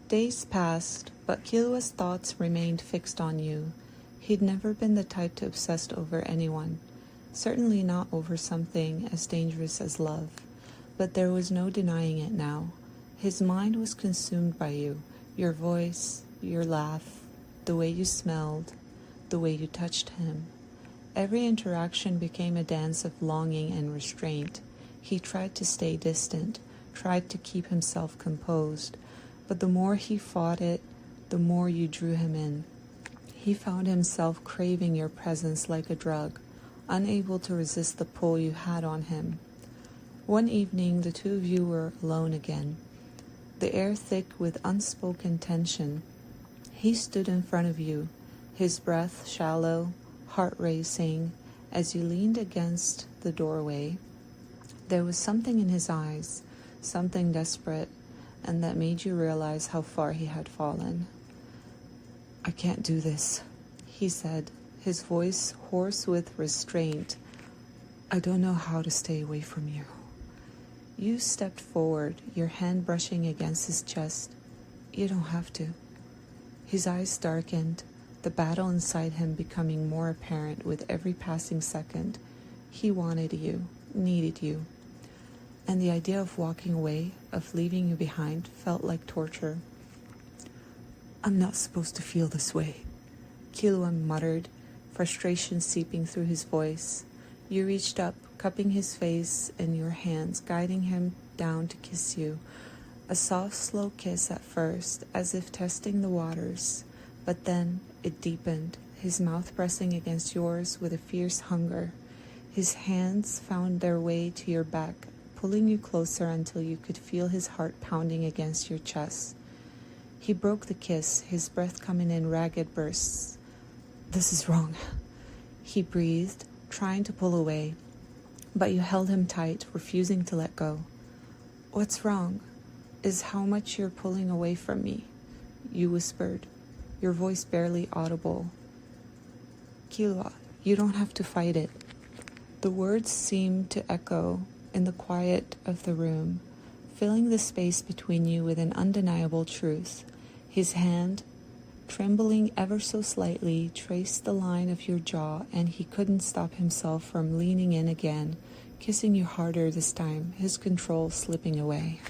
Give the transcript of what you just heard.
Days passed, but Killua's thoughts remained fixed on you. He'd never been the type to obsess over anyone, certainly not over something as dangerous as love, but there was no denying it now. His mind was consumed by you, your voice, your laugh, the way you smelled, the way you touched him. Every interaction became a dance of longing and restraint. He tried to stay distant, tried to keep himself composed, but the more he fought it, the more you drew him in. He found himself craving your presence like a drug, unable to resist the pull you had on him. One evening, the two of you were alone again, the air thick with unspoken tension. He stood in front of you, his breath shallow, heart racing, as you leaned against the doorway. There was something in his eyes, something desperate, and that made you realize how far he had fallen. "I can't do this," he said, his voice hoarse with restraint. "I don't know how to stay away from you." You stepped forward, your hand brushing against his chest. "You don't have to." His eyes darkened, the battle inside him becoming more apparent with every passing second. He wanted you, needed you. And the idea of walking away, of leaving you behind, felt like torture. "I'm not supposed to feel this way," Killua muttered, frustration seeping through his voice. You reached up, cupping his face in your hands, guiding him down to kiss you. A soft, slow kiss at first, as if testing the waters, but then it deepened, his mouth pressing against yours with a fierce hunger. His hands found their way to your back, pulling you closer until you could feel his heart pounding against your chest. He broke the kiss, his breath coming in ragged bursts. "This is wrong," he breathed, trying to pull away, but you held him tight, refusing to let go. "What's wrong is how much you're pulling away from me," you whispered, your voice barely audible. "Killua, you don't have to fight it." The words seemed to echo in the quiet of the room, filling the space between you with an undeniable truth. His hand, trembling ever so slightly, traced the line of your jaw, and he couldn't stop himself from leaning in again, kissing you harder this time, his control slipping away.